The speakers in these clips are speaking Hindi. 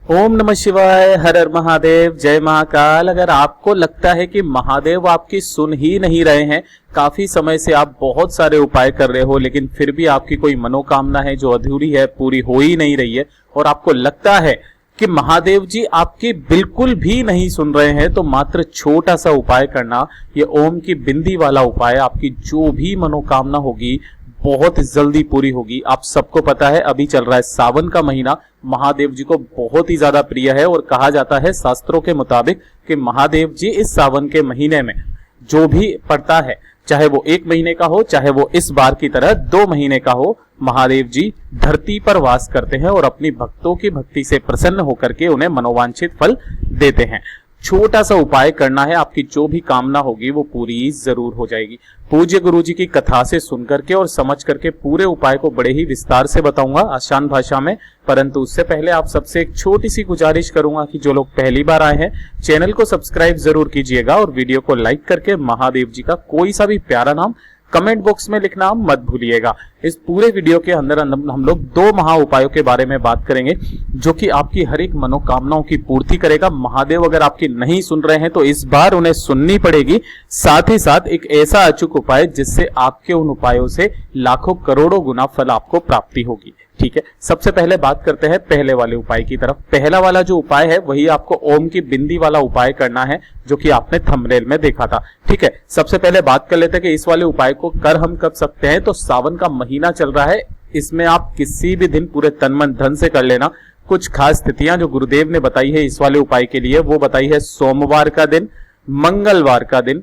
ओम नमः शिवाय, हर हर महादेव, जय महाकाल। अगर आपको लगता है कि महादेव आपकी सुन ही नहीं रहे हैं, काफी समय से आप बहुत सारे उपाय कर रहे हो लेकिन फिर भी आपकी कोई मनोकामना है जो अधूरी है, पूरी हो ही नहीं रही है, और आपको लगता है कि महादेव जी आपकी बिल्कुल भी नहीं सुन रहे हैं, तो मात्र छोटा सा उपाय करना, ये ओम की बिंदी वाला उपाय, आपकी जो भी मनोकामना होगी बहुत जल्दी पूरी होगी। आप सबको पता है अभी चल रहा है सावन का महीना, महादेव जी को बहुत ही ज्यादा प्रिय है और कहा जाता है शास्त्रों के मुताबिक कि महादेव जी इस सावन के महीने में जो भी पड़ता है, चाहे वो 1 महीने का हो, चाहे वो इस बार की तरह 2 महीने का हो, महादेव जी धरती पर वास करते हैं और अपनी भक्तों की भक्ति से प्रसन्न होकर के उन्हें मनोवांछित फल देते हैं। छोटा सा उपाय करना है, आपकी जो भी कामना होगी वो पूरी जरूर हो जाएगी। पूज्य गुरु जी की कथा से सुन करके और समझ करके पूरे उपाय को बड़े ही विस्तार से बताऊंगा आसान भाषा में, परंतु उससे पहले आप सबसे एक छोटी सी गुजारिश करूंगा कि जो लोग पहली बार आए हैं चैनल को सब्सक्राइब जरूर कीजिएगा और वीडियो को लाइक करके महादेव जी का कोई सा भी प्यारा नाम कमेंट बॉक्स में लिखना मत भूलिएगा। इस पूरे वीडियो के अंदर हम लोग 2 महा उपायों के बारे में बात करेंगे जो कि आपकी हर एक मनोकामनाओं की पूर्ति करेगा। महादेव अगर आपकी नहीं सुन रहे हैं तो इस बार उन्हें सुननी पड़ेगी। साथ ही साथ एक ऐसा अचूक उपाय जिससे आपके उन उपायों से लाखों करोड़ों गुना फल आपको प्राप्ति होगी। ठीक है, सबसे पहले बात करते हैं पहले वाले उपाय की तरफ। पहला वाला जो उपाय है वही आपको ओम की बिंदी वाला उपाय करना है, जो कि आपने थंबनेल में देखा था। ठीक है, सबसे पहले बात कर लेते हैं कि इस वाले उपाय को कर हम कब सकते हैं। तो सावन का महीना चल रहा है, इसमें आप किसी भी दिन पूरे तन मन धन से कर लेना। कुछ खास स्थितियां जो गुरुदेव ने बताई है इस वाले उपाय के लिए, वो बताई है सोमवार का दिन, मंगलवार का दिन।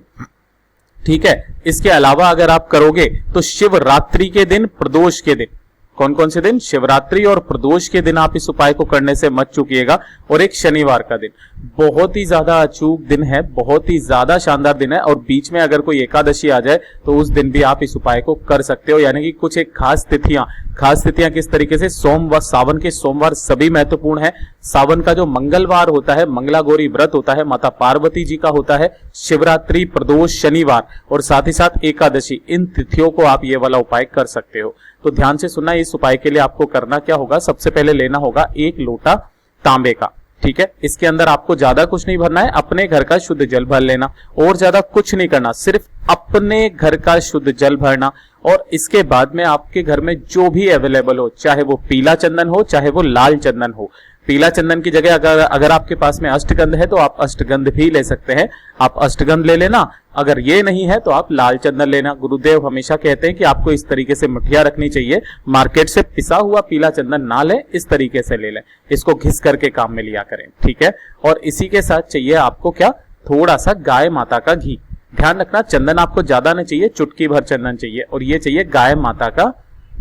ठीक है, इसके अलावा अगर आप करोगे तो शिवरात्रि के दिन, प्रदोष के दिन। कौन कौन से दिन? शिवरात्रि और प्रदोष के दिन आप इस उपाय को करने से मत चूकिएगा, और एक शनिवार का दिन। बहुत ही ज्यादा अचूक दिन है, बहुत ही ज्यादा शानदार दिन है, और बीच में अगर कोई एकादशी आ जाए तो उस दिन भी आप इस उपाय को कर सकते हो। यानी कि कुछ एक खास तिथियां किस तरीके से? सोमवार, सावन के सोमवार सभी महत्वपूर्ण है। सावन का जो मंगलवार होता है, मंगला गौरी व्रत होता है, माता पार्वती जी का होता है, शिवरात्रि, प्रदोष, शनिवार और साथ ही साथ एकादशी, इन तिथियों को आप ये वाला उपाय कर सकते हो। तो ध्यान से सुनना, इस उपाय के लिए आपको करना क्या होगा? सबसे पहले लेना होगा 1 लोटा तांबे का। ठीक है, इसके अंदर आपको ज्यादा कुछ नहीं भरना है, अपने घर का शुद्ध जल भर लेना और ज्यादा कुछ नहीं करना, सिर्फ अपने घर का शुद्ध जल भरना। और इसके बाद में आपके घर में जो भी अवेलेबल हो, चाहे वो पीला चंदन हो, चाहे वो लाल चंदन हो। पीला चंदन की जगह अगर आपके पास में अष्टगंध है तो आप अष्टगंध भी ले सकते हैं, आप अष्टगंध ले लेना। अगर ये नहीं है तो आप लाल चंदन लेना। गुरुदेव हमेशा कहते हैं कि आपको इस तरीके से मुठिया रखनी चाहिए, मार्केट से पिसा हुआ पीला चंदन ना लें, इस तरीके से ले लें, इसको घिस करके काम में लिया करें। ठीक है, और इसी के साथ चाहिए आपको क्या? थोड़ा सा गाय माता का घी। ध्यान रखना, चंदन आपको ज्यादा नहीं चाहिए, चुटकी भर चंदन चाहिए, और ये चाहिए गाय माता का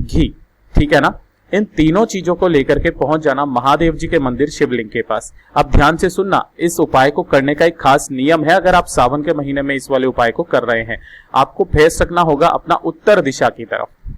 घी। ठीक है ना, इन तीनों चीजों को लेकर के पहुंच जाना महादेव जी के मंदिर शिवलिंग के पास। अब ध्यान से सुनना, इस उपाय को करने का एक खास नियम है। अगर आप सावन के महीने में इस वाले उपाय को कर रहे हैं, आपको फेस रखना होगा अपना उत्तर दिशा की तरफ।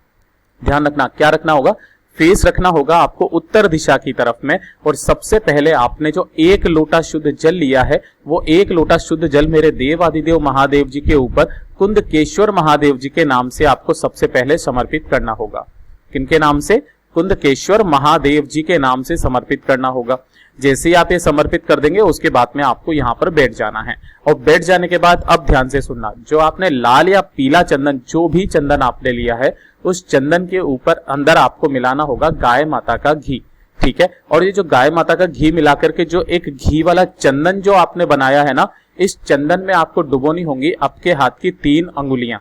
ध्यान रखना, क्या रखना होगा? फेस रखना होगा आपको उत्तर दिशा की तरफ में। और सबसे पहले आपने जो 1 लोटा शुद्ध जल लिया है, वो 1 लोटा शुद्ध जल मेरे देवादिदेव महादेव जी के ऊपर कुंदकेश्वर महादेव जी के नाम से आपको सबसे पहले समर्पित करना होगा। किनके नाम से? कुंदकेश्वर महादेव जी के नाम से समर्पित करना होगा। जैसे ही आप ये समर्पित कर देंगे उसके बाद में आपको यहाँ पर बैठ जाना है, और बैठ जाने के बाद अब ध्यान से सुनना, जो आपने लाल या पीला चंदन, जो भी चंदन आपने लिया है, उस चंदन के ऊपर अंदर आपको मिलाना होगा गाय माता का घी। ठीक है, और ये जो गाय माता का घी मिला करके जो एक घी वाला चंदन जो आपने बनाया है ना, इस चंदन में आपको डुबोनी होंगी आपके हाथ की 3 अंगुलियां।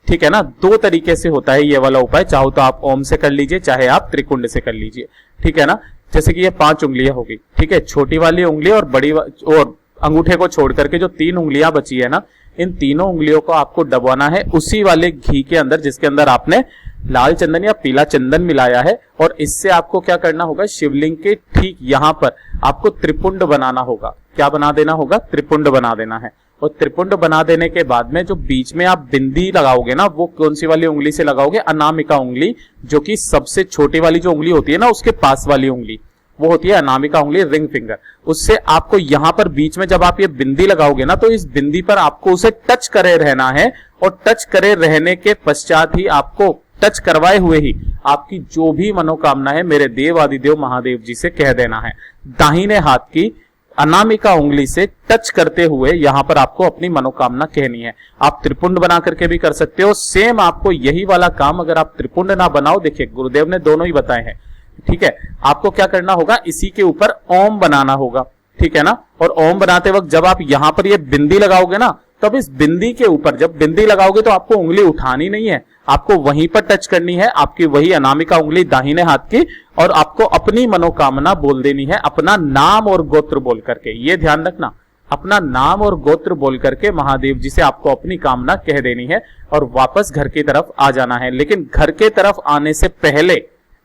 ठीक है ना, 2 तरीके से होता है ये वाला उपाय, चाहो तो आप ओम से कर लीजिए, चाहे आप त्रिकुंड से कर लीजिए। ठीक है ना, जैसे कि ये 5 उंगलियां होगी। ठीक है, छोटी वाली उंगली और बड़ी और अंगूठे को छोड़ करके जो 3 उंगलियां बची है ना, इन तीनों उंगलियों को आपको दबाना है उसी वाले घी के अंदर जिसके अंदर आपने लाल चंदन या पीला चंदन मिलाया है। और इससे आपको क्या करना होगा? शिवलिंग के ठीक यहां पर आपको त्रिपुंड बनाना होगा। क्या बना देना होगा? त्रिपुंड बना देना है। और त्रिपुंड बना देने के बाद में जो बीच में आप बिंदी लगाओगे ना, वो कौन सी वाली उंगली से लगाओगे? अनामिका उंगली, जो कि सबसे छोटी वाली जो उंगली होती है ना, उसके पास वाली उंगली, वो होती है अनामिका उंगली, रिंग फिंगर। उससे आपको यहां पर बीच में जब आप ये बिंदी लगाओगे ना, तो इस बिंदी पर आपको उसे टच करे रहना है, और टच करे रहने के पश्चात ही आपको टच करवाए हुए ही आपकी जो भी मनोकामना है मेरे देव आदिदेव महादेव जी से कह देना है। दाहिने हाथ की अनामिका उंगली से टच करते हुए यहां पर आपको अपनी मनोकामना कहनी है। आप त्रिपुंड बना करके भी कर सकते हो। सेम आपको यही वाला काम अगर आप त्रिपुंड ना बनाओ, देखिए गुरुदेव ने दोनों ही बताए हैं, ठीक है। आपको क्या करना होगा, इसी के ऊपर ओम बनाना होगा, ठीक है ना। और ओम बनाते वक्त जब आप यहां पर ये बिंदी लगाओगे ना, तब इस बिंदी के ऊपर जब बिंदी लगाओगे तो आपको उंगली उठानी नहीं है, आपको वहीं पर टच करनी है, आपकी वही अनामिका उंगली दाहिने हाथ की, और आपको अपनी मनोकामना बोल देनी है अपना नाम और गोत्र बोल करके। ये ध्यान रखना, अपना नाम और गोत्र बोल करके महादेव जी से आपको अपनी कामना कह देनी है और वापस घर की तरफ आ जाना है। लेकिन घर के तरफ आने से पहले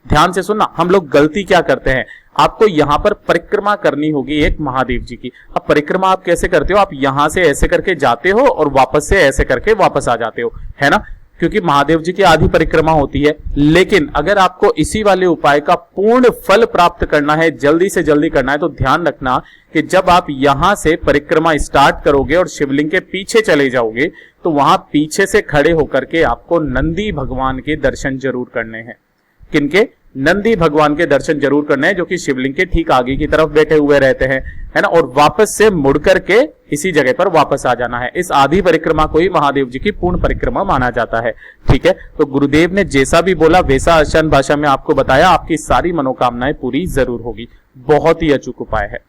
ध्यान से सुनना, हम लोग गलती क्या करते हैं, आपको यहां पर परिक्रमा करनी होगी एक महादेव जी की। अब परिक्रमा आप कैसे करते हो, आप यहां से ऐसे करके जाते हो और वापस से ऐसे करके वापस आ जाते हो, है ना, क्योंकि महादेव जी की आधी परिक्रमा होती है। लेकिन अगर आपको इसी वाले उपाय का पूर्ण फल प्राप्त करना है, जल्दी से जल्दी करना है, तो ध्यान रखना कि जब आप यहां से परिक्रमा स्टार्ट करोगे और शिवलिंग के पीछे चले जाओगे, तो वहां पीछे से खड़े होकर के आपको नंदी भगवान के दर्शन जरूर करने हैं। किनके, नंदी भगवान के दर्शन जरूर करने हैं, जो कि शिवलिंग के ठीक आगे की तरफ बैठे हुए रहते हैं, है ना। और वापस से मुड़ करके इसी जगह पर वापस आ जाना है। इस आधी परिक्रमा को ही महादेव जी की पूर्ण परिक्रमा माना जाता है, ठीक है। तो गुरुदेव ने जैसा भी बोला वैसा आसान भाषा में आपको बताया, आपकी सारी मनोकामनाएं पूरी जरूर होगी। बहुत ही अचूक उपाय है।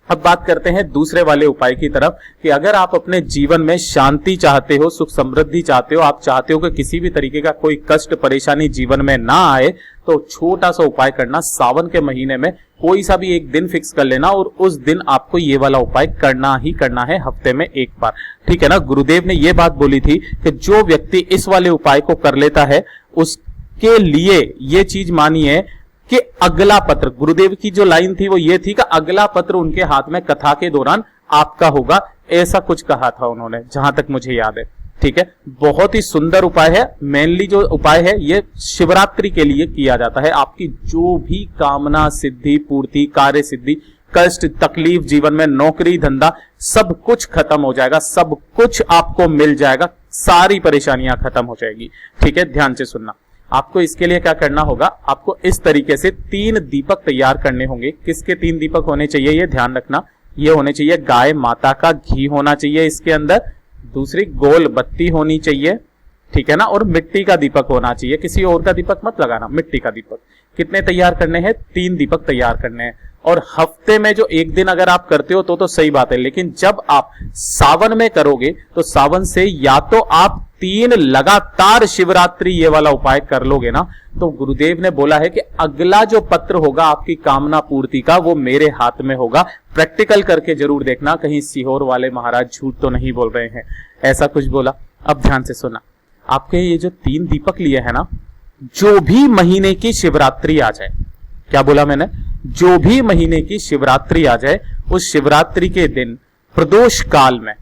अब बात करते हैं दूसरे वाले उपाय की तरफ कि अगर आप अपने जीवन में शांति चाहते हो, सुख समृद्धि चाहते हो, आप चाहते हो कि किसी भी तरीके का कोई कष्ट परेशानी जीवन में ना आए, तो छोटा सा उपाय करना, सावन के महीने में कोई सा भी एक दिन फिक्स कर लेना और उस दिन आपको ये वाला उपाय करना ही करना है, हफ्ते में एक बार, ठीक है ना। गुरुदेव ने ये बात बोली थी कि जो व्यक्ति इस वाले उपाय को कर लेता है उसके लिए ये चीज मानिए कि अगला पत्र, गुरुदेव की जो लाइन थी वो ये थी कि अगला पत्र उनके हाथ में कथा के दौरान आपका होगा, ऐसा कुछ कहा था उन्होंने, जहां तक मुझे याद है, ठीक है। बहुत ही सुंदर उपाय है। मेनली जो उपाय है ये शिवरात्रि के लिए किया जाता है। आपकी जो भी कामना सिद्धि पूर्ति, कार्य सिद्धि, कष्ट तकलीफ जीवन में, नौकरी धंधा, सब कुछ खत्म हो जाएगा, सब कुछ आपको मिल जाएगा, सारी परेशानियां खत्म हो जाएगी, ठीक है। ध्यान से सुनना, आपको इसके लिए क्या करना होगा, आपको इस तरीके से 3 दीपक तैयार करने होंगे। किसके 3 दीपक होने चाहिए ये ध्यान रखना, ये होने चाहिए गाय माता का घी होना चाहिए इसके अंदर, दूसरी गोल बत्ती होनी चाहिए, ठीक है ना, और मिट्टी का दीपक होना चाहिए। किसी और का दीपक मत लगाना, मिट्टी का दीपक। कितने तैयार करने हैं, 3 दीपक तैयार करने हैं। और हफ्ते में जो एक दिन अगर आप करते हो तो सही बात है, लेकिन जब आप सावन में करोगे तो सावन से या तो आप 3 लगातार शिवरात्रि ये वाला उपाय कर लोगे ना, तो गुरुदेव ने बोला है कि अगला जो पत्र होगा आपकी कामना पूर्ति का वो मेरे हाथ में होगा। प्रैक्टिकल करके जरूर देखना, कहीं सीहोर वाले महाराज झूठ तो नहीं बोल रहे हैं, ऐसा कुछ बोला। अब ध्यान से सुना, आपके ये जो 3 दीपक लिए है ना, जो भी महीने की शिवरात्रि आ जाए, क्या बोला मैंने, जो भी महीने की शिवरात्रि आ जाए, उस शिवरात्रि के दिन प्रदोष काल में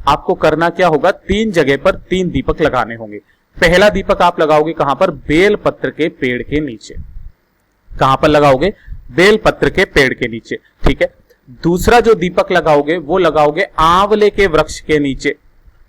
आपको करना क्या होगा, 3 जगह पर 3 दीपक लगाने होंगे। पहला दीपक आप लगाओगे कहां पर, बेल पत्र के पेड़ के नीचे। कहां पर लगाओगे, बेल पत्र के पेड़ के नीचे, ठीक है। दूसरा जो दीपक लगाओगे वो लगाओगे आंवले के वृक्ष के नीचे,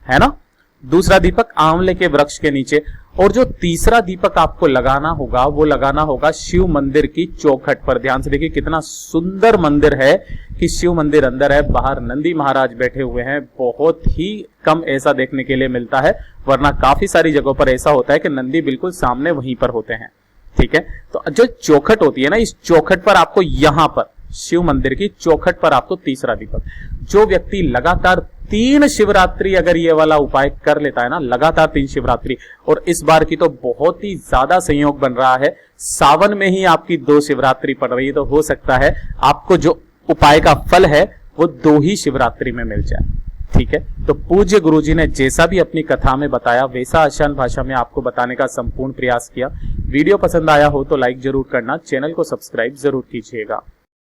है ना, दूसरा दीपक आंवले के वृक्ष के नीचे। और जो तीसरा दीपक आपको लगाना होगा वो लगाना होगा शिव मंदिर की चौखट पर। ध्यान से देखिए कितना सुंदर मंदिर है कि शिव मंदिर अंदर है, बाहर नंदी महाराज बैठे हुए हैं। बहुत ही कम ऐसा देखने के लिए मिलता है, वरना काफी सारी जगहों पर ऐसा होता है कि नंदी बिल्कुल सामने वहीं पर होते हैं, ठीक है। तो जो चौखट होती है ना, इस चौखट पर आपको, यहां पर शिव मंदिर की चौखट पर आपको तीसरा दीपक, जो व्यक्ति लगातार 3 शिवरात्रि अगर ये वाला उपाय कर लेता है ना, लगातार 3 शिवरात्रि, और इस बार की तो बहुत ही ज्यादा संयोग बन रहा है, सावन में ही आपकी 2 शिवरात्रि पड़ रही है, तो हो सकता है आपको जो उपाय का फल है वो 2 ही शिवरात्रि में मिल जाए, ठीक है। तो पूज्य गुरुजी ने जैसा भी अपनी कथा में बताया वैसा आसान भाषा में आपको बताने का संपूर्ण प्रयास किया। वीडियो पसंद आया हो तो लाइक जरूर करना, चैनल को सब्सक्राइब जरूर कीजिएगा।